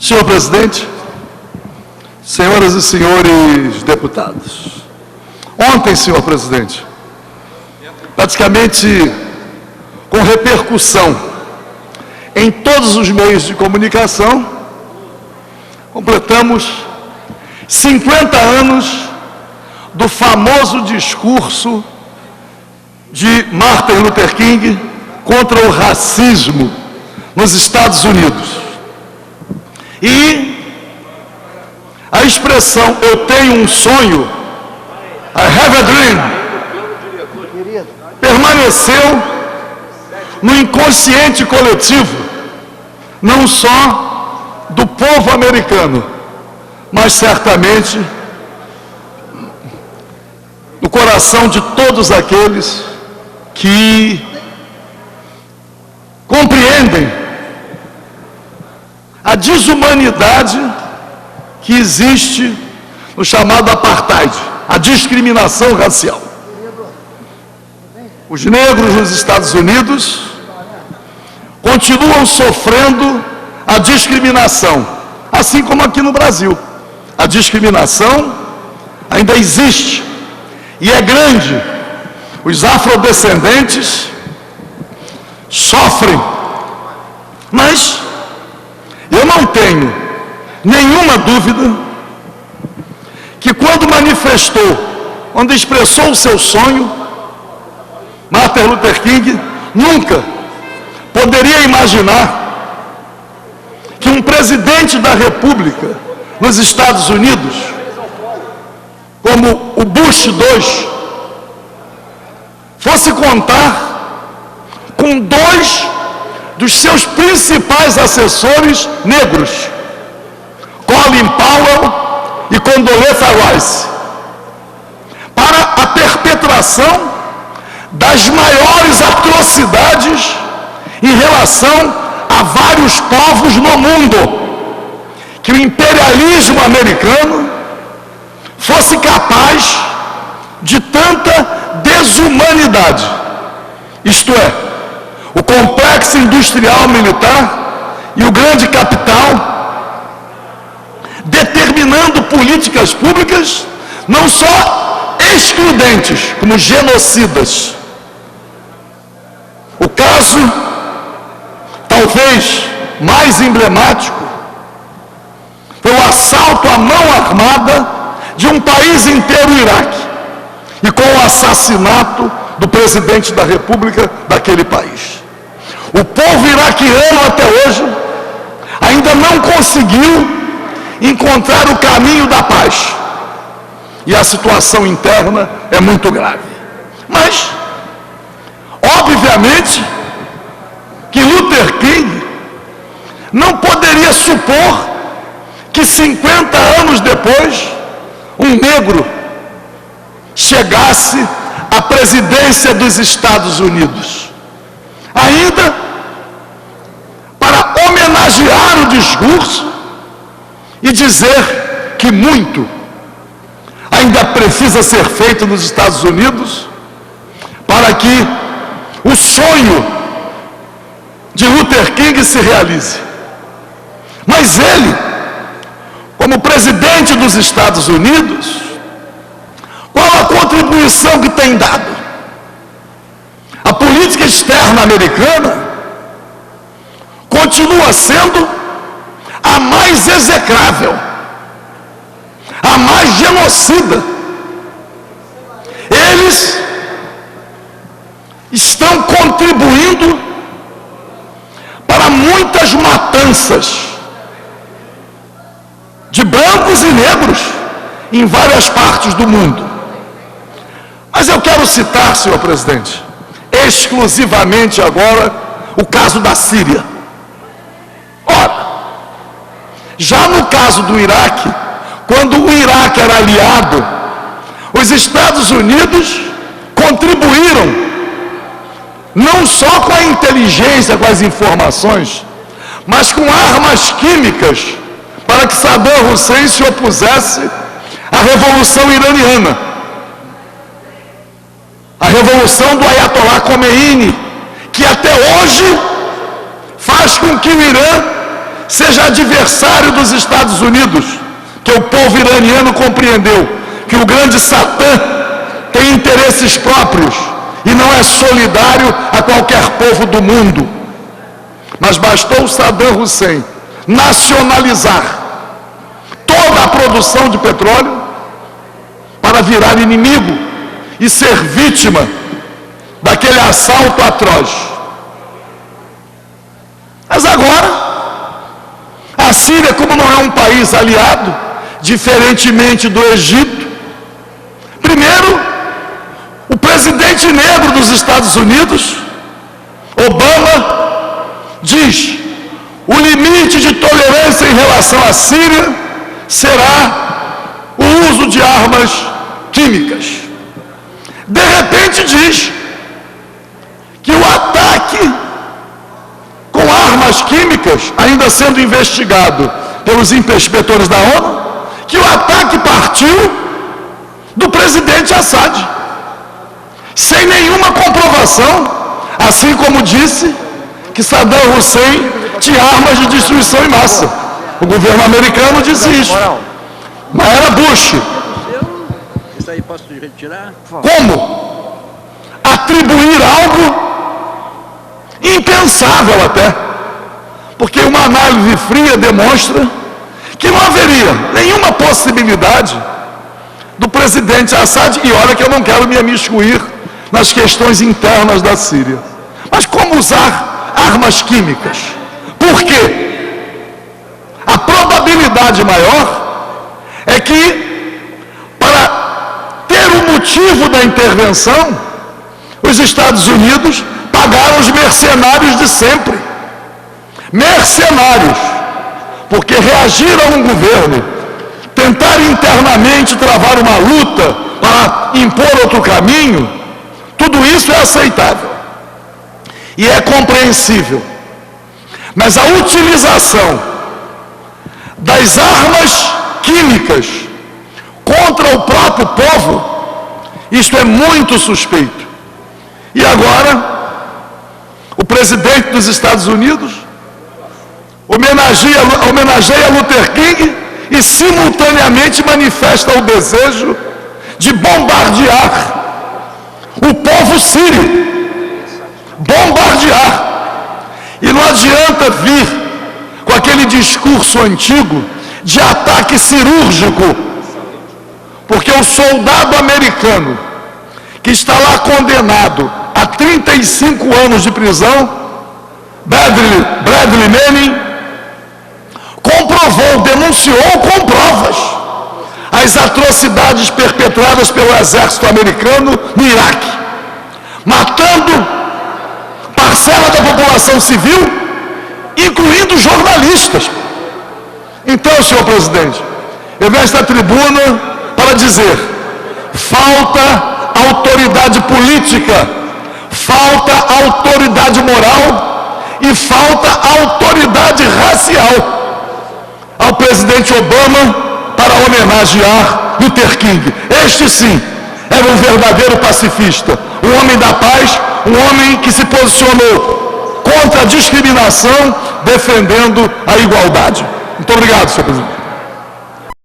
Senhor presidente, senhoras e senhores deputados, ontem, senhor presidente, praticamente com repercussão em todos os meios de comunicação, completamos 50 anos do famoso discurso de Martin Luther King contra o racismo nos Estados Unidos. E a expressão "eu tenho um sonho", I have a dream, permaneceu no inconsciente coletivo, não só do povo americano, mas certamente no coração de todos aqueles que compreendem a desumanidade que existe no chamado apartheid, a discriminação racial. Os negros nos Estados Unidos continuam sofrendo a discriminação, assim como aqui no Brasil. A discriminação ainda existe e é grande. Os afrodescendentes sofrem, mas eu não tenho nenhuma dúvida que quando manifestou, quando expressou o seu sonho, Martin Luther King nunca poderia imaginar que um presidente da República nos Estados Unidos, como o Bush II, fosse contar com dois dos seus principais assessores negros, Colin Powell e Condoleezza Rice, para a perpetração das maiores atrocidades em relação a vários povos no mundo, que o imperialismo americano fosse capaz de tanta desumanidade, isto é, o complexo industrial militar e o grande capital, determinando políticas públicas não só excludentes, como genocidas. O caso, talvez mais emblemático, foi o assalto à mão armada de um país inteiro, o Iraque, e com o assassinato do presidente da República daquele país. O povo iraquiano até hoje ainda não conseguiu encontrar o caminho da paz. E a situação interna é muito grave. Mas, obviamente, que Luther King não poderia supor que 50 anos depois, um negro chegasse à presidência dos Estados Unidos, ainda para homenagear o discurso e dizer que muito ainda precisa ser feito nos Estados Unidos para que o sonho de Luther King se realize. Mas ele, como presidente dos Estados Unidos, qual a contribuição que tem dado? A política externa americana continua sendo a mais execrável, a mais genocida. Eles estão contribuindo para muitas matanças de brancos e negros em várias partes do mundo. Mas eu quero citar, senhor presidente, exclusivamente agora o caso da Síria. Ora, já no caso do Iraque, quando o Iraque era aliado, os Estados Unidos contribuíram não só com a inteligência, com as informações, mas com armas químicas para que Saddam Hussein se opusesse à Revolução Iraniana, a revolução do Ayatollah Khomeini, que até hoje faz com que o Irã seja adversário dos Estados Unidos, que o povo iraniano compreendeu que o grande Satã tem interesses próprios e não é solidário a qualquer povo do mundo. Mas bastou Saddam Hussein nacionalizar toda a produção de petróleo para virar inimigo e ser vítima daquele assalto atroz. Mas agora, a Síria, como não é um país aliado, diferentemente do Egito, primeiro, o presidente negro dos Estados Unidos, Obama, diz: o limite de tolerância em relação à Síria será o uso de armas químicas. De repente diz que o ataque com armas químicas, ainda sendo investigado pelos inspetores da ONU, que o ataque partiu do presidente Assad, sem nenhuma comprovação, assim como disse que Saddam Hussein tinha armas de destruição em massa. O governo americano disse isso, mas era Bush. Isso aí posso retirar? Como atribuir algo impensável até, porque uma análise fria demonstra que não haveria nenhuma possibilidade do presidente Assad, e olha que eu não quero me imiscuir nas questões internas da Síria, mas como usar armas químicas? Por quê? A probabilidade maior é que, para ter o motivo da intervenção, os Estados Unidos pagaram os mercenários de sempre. Mercenários, porque reagiram a um governo, tentar internamente travar uma luta para impor outro caminho, tudo isso é aceitável e é compreensível. Mas a utilização das armas químicas contra o próprio povo, isto é muito suspeito. E agora, o presidente dos Estados Unidos homenageia Luther King e simultaneamente manifesta o desejo de bombardear o povo sírio. Bombardear. E não adianta vir com aquele discurso antigo de ataque cirúrgico, porque o soldado americano que está lá condenado a 35 anos de prisão, Bradley Manning, comprovou, denunciou com provas as atrocidades perpetradas pelo exército americano no Iraque, matando parcela da população civil, incluindo jornalistas. Então, senhor presidente, eu venho a esta tribuna para dizer: falta autoridade política, falta autoridade moral e falta autoridade racial ao presidente Obama para homenagear Luther King. Este sim era um verdadeiro pacifista, um homem da paz, um homem que se posicionou contra a discriminação, defendendo a igualdade. Muito obrigado, senhor presidente.